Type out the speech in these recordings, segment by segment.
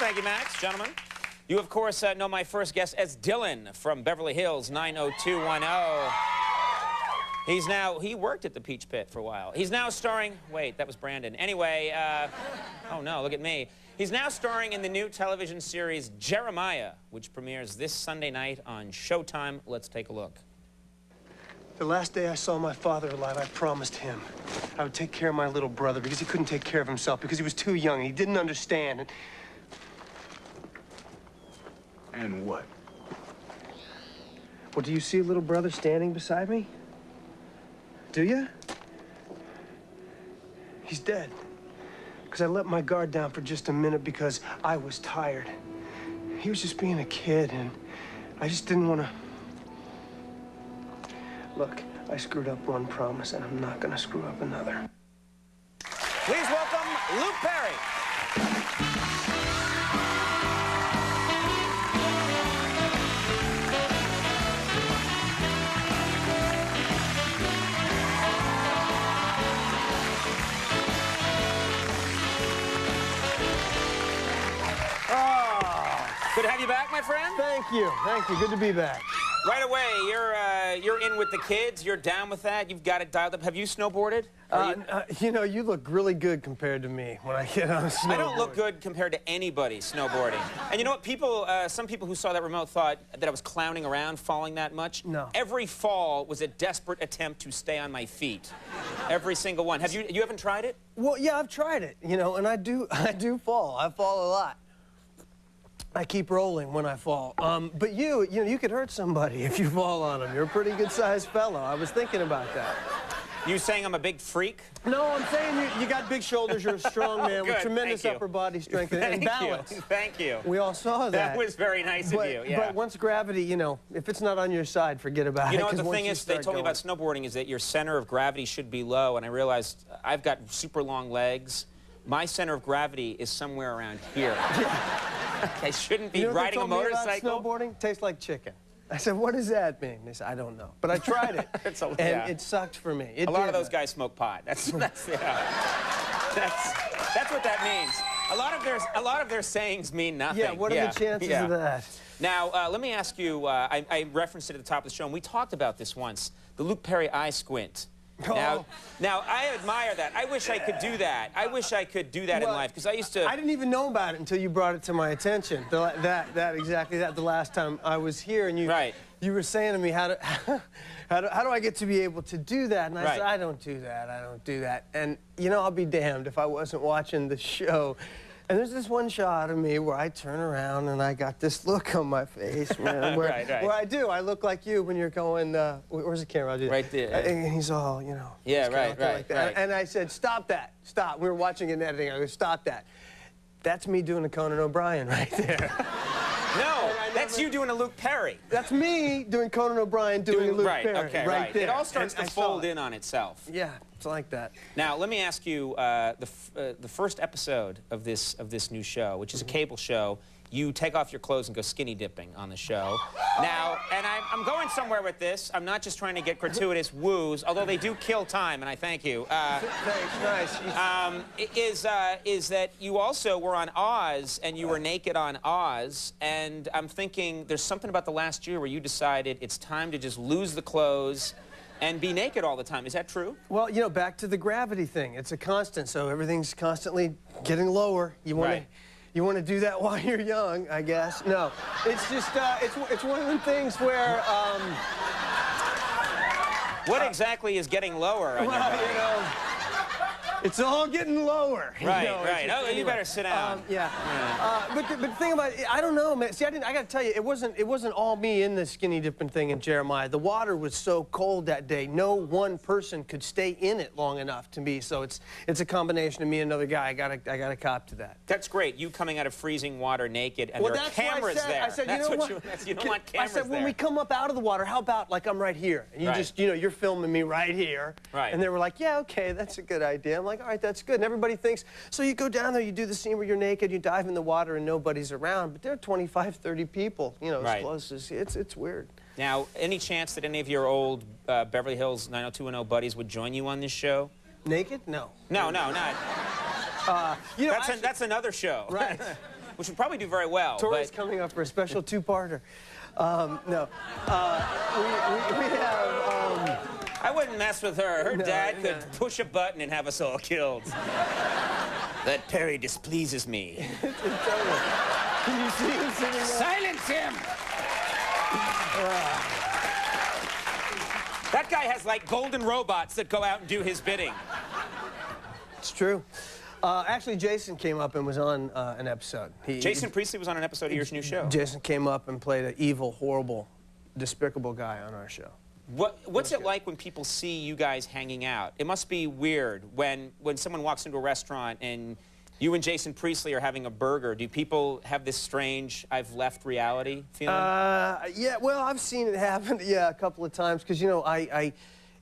Thank you, Max. Gentlemen, you, of course, know my first guest as Dylan from Beverly Hills 90210. He worked at the Peach Pit for a while. He's now starring, wait, that was Brandon. Anyway, oh no, look at me. He's now starring in the new television series Jeremiah, which premieres this Sunday night on Showtime. Let's take a look. The last day I saw my father alive, I promised him I would take care of my little brother because he couldn't take care of himself, because he was too young and he didn't understand. And what? Well, do you see a little brother standing beside me? Do you? He's dead. Because I let my guard down for just a minute because I was tired. He was just being a kid, and I just didn't want to... Look, I screwed up one promise, and I'm not going to screw up another. Please welcome Luke Perry. Good to have you back, my friend. Thank you. Thank you. Good to be back. Right away, you're in with the kids. You're down with that. You've got it dialed up. Have you snowboarded? You know, you look really good compared to me when I get on a snowboard. I don't look good compared to anybody snowboarding. And you know what? People, some people who saw that remote thought that I was clowning around, falling that much. No. Every fall was a desperate attempt to stay on my feet. Every single one. Have you haven't tried it? Well, yeah, I've tried it. You know, and I do fall. I fall a lot. I keep rolling when I fall. But you know, you could hurt somebody if you fall on them. You're a pretty good-sized fellow. I was thinking about that. You saying I'm a big freak? No, I'm saying you got big shoulders. You're a strong man with tremendous upper body strength and balance. Thank you. We all saw that. That was very nice of you. Yeah. But once gravity, you know, if it's not on your side, forget about it. You know what the thing is? They told me about snowboarding is that your center of gravity should be low, and I realized I've got super long legs. My center of gravity is somewhere around here. I shouldn't be riding a motorcycle. Snowboarding tastes like chicken. I said, what does that mean? They said, I don't know. But I tried it, and it sucked for me. A lot of those guys smoke pot. That's what that means. A lot of their sayings mean nothing. Yeah, what are the chances of that? Now, let me ask you, I referenced it at the top of the show, and we talked about this once, the Luke Perry eye squint. Now, I admire that. I wish I could do that. I wish I could do that in life, because I used to... I didn't even know about it until you brought it to my attention. Exactly that. The last time I was here, and you were saying to me, how do I get to be able to do that? And I said, I don't do that. I don't do that. And you know, I'll be damned if I wasn't watching the show. And there's this one shot of me where I turn around and I got this look on my face, man, where I look like you when you're going, where's the camera? I'll do right there. And he's all, you know. Yeah, right. And I said, stop that, stop. We were watching it and editing. I go, stop that. That's me doing a Conan O'Brien right there. No, that's you doing a Luke Perry. That's me doing Conan O'Brien doing a Luke Perry. Okay, right. It all starts to fold in on itself. Yeah, it's like that. Now, let me ask you, the first episode of this new show, which is a cable show, you take off your clothes and go skinny dipping on the show. Now, and I'm going somewhere with this. I'm not just trying to get gratuitous woos, although they do kill time, and I thank you. Thanks, nice. Is that you also were on Oz, and you were naked on Oz, and I'm thinking there's something about the last year where you decided it's time to just lose the clothes and be naked all the time. Is that true? Well, you know, back to the gravity thing. It's a constant, so everything's constantly getting lower. You want to do that while you're young, I guess. No, it's just, it's one of the things where, What exactly is getting lower? You know, it's all getting lower. Right. Oh, you better sit down. But the thing about it, I don't know, man. See, I got to tell you, it wasn't all me in the skinny dipping thing in Jeremiah. The water was so cold that day, no one person could stay in it long enough to me. So it's a combination of me and another guy. I gotta cop to that. That's great. You coming out of freezing water naked, and there are cameras there. I said, you know what? You don't want cameras there. I said, when we come up out of the water, how about like I'm right here, and you just, you know, you're filming me right here. Right. And they were like, yeah, okay, that's a good idea. I'm like, all right, that's good. And everybody thinks, so you go down there, you do the scene where you're naked, you dive in the water and nobody's around, but there are 25, 30 people, you know, as close as, it's weird. Now, any chance that any of your old Beverly Hills 90210 buddies would join you on this show? Naked? No. No, not. You know, that's another show. Right. which would probably do very well. Tori's coming up for a special two-parter. No. We have... I wouldn't mess with her. Her dad could push a button and have us all killed. That Perry displeases me. Can you see him sitting there? Silence him! That guy has, like, golden robots that go out and do his bidding. It's true. Actually, Jason came up and was on an episode. Jason Priestley was on an episode of your new show. Jason came up and played an evil, horrible, despicable guy on our show. What's it like when people see you guys hanging out? It must be weird when someone walks into a restaurant and you and Jason Priestley are having a burger. Do people have this strange, I've left reality feeling? Yeah, well, I've seen it happen, a couple of times, because, you know,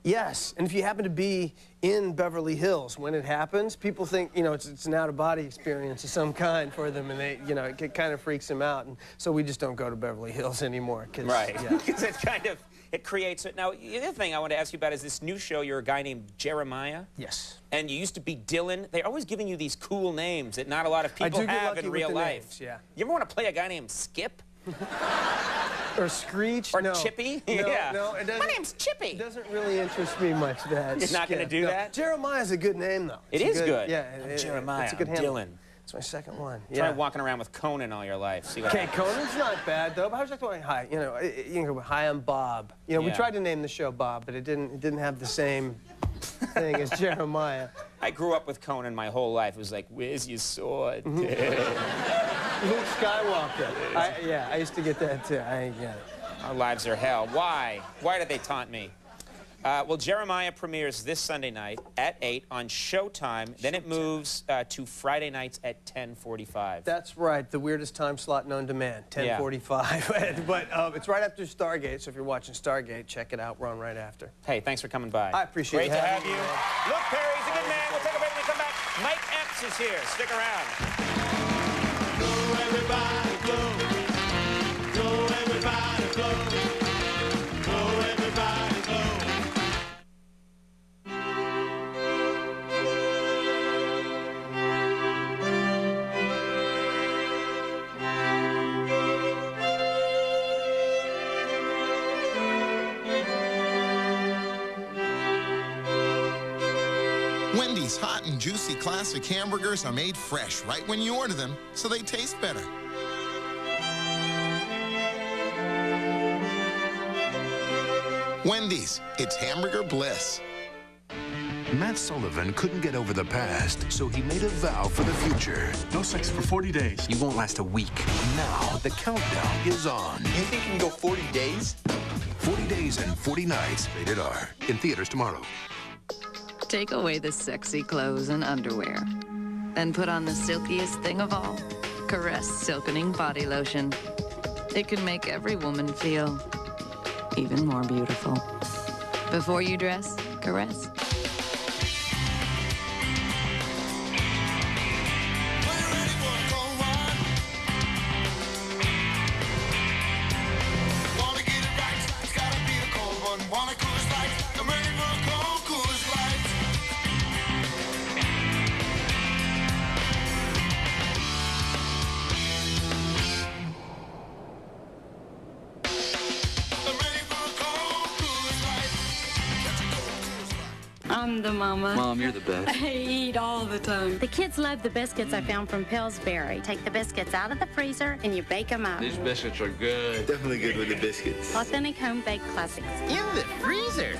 yes, and if you happen to be in Beverly Hills when it happens, people think, you know, it's an out-of-body experience of some kind for them, and they, you know, it kind of freaks them out, and so we just don't go to Beverly Hills anymore. Right, because it kind of, it creates it. Now, the other thing I want to ask you about is this new show. You're a guy named Jeremiah. Yes. And you used to be Dylan. They're always giving you these cool names that not a lot of people have in real life. Names, yeah. You ever want to play a guy named Skip? Or Screech? Or Chippy? No, yeah. No, it doesn't. My name's Chippy. It doesn't really interest me much, that. You're not going to do that? Jeremiah's a good name, though. It is good. Yeah, Jeremiah. It's a good handle. Dylan. It's my second one. Try walking around with Conan all your life. See what happens. Conan's not bad though. But how's that going? Hi, you know, you can go. Hi, I'm Bob. You know, we tried to name the show Bob, but it didn't have the same thing as Jeremiah. I grew up with Conan my whole life. It was like, where's your sword? Luke Skywalker. I used to get that too. Our lives are hell. Why? Why did they taunt me? Well, Jeremiah premieres this Sunday night at 8 on Showtime. Then it moves to Friday nights at 10:45. That's right. The weirdest time slot known to man, 10:45. But it's right after Stargate, so if you're watching Stargate, check it out. We're on right after. Hey, thanks for coming by. I appreciate it. Great to have you. Look, Perry's a good man. We'll take a break when we come back. Mike Epps is here. Stick around. Go, everybody, go. Go, everybody, go. Go, everybody, go. Wendy's hot and juicy classic hamburgers are made fresh right when you order them, so they taste better. Wendy's, it's hamburger bliss. Matt Sullivan couldn't get over the past, so he made a vow for the future. No sex for 40 days. You won't last a week. Now the countdown is on. You think you can go 40 days? 40 days and 40 nights, rated R. In theaters tomorrow. Take away the sexy clothes and underwear. Then put on the silkiest thing of all, Caress Silkening Body Lotion. It can make every woman feel even more beautiful. Before you dress, caress. I'm the mama. Mom, you're the best. I eat all the time. The kids love the biscuits I found from Pillsbury. Take the biscuits out of the freezer and you bake them up. These biscuits are good. Definitely good with the biscuits. Authentic home-baked classics. In the freezer.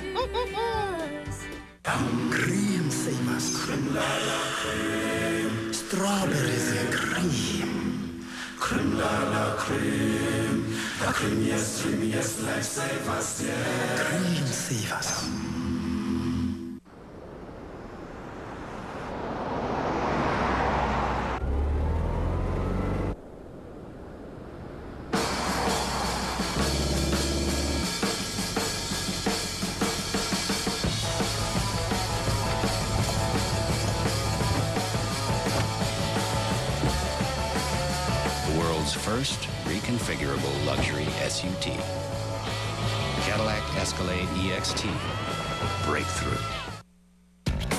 Cream savers. Strawberries and cream. Cream la la cream. The creamiest lifesavers, yeah. Cream savers. First reconfigurable luxury SUT. Cadillac Escalade EXT. Breakthrough.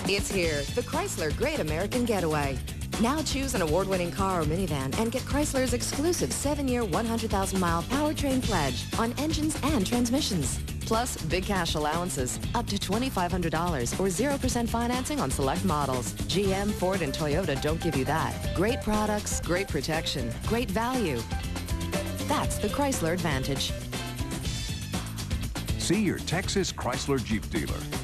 It's here, the Chrysler Great American Getaway. Now choose an award-winning car or minivan and get Chrysler's exclusive 7-year, 100,000-mile powertrain pledge on engines and transmissions. Plus, big cash allowances, up to $2,500 or 0% financing on select models. GM, Ford, and Toyota don't give you that. Great products, great protection, great value. That's the Chrysler Advantage. See your Texas Chrysler Jeep dealer.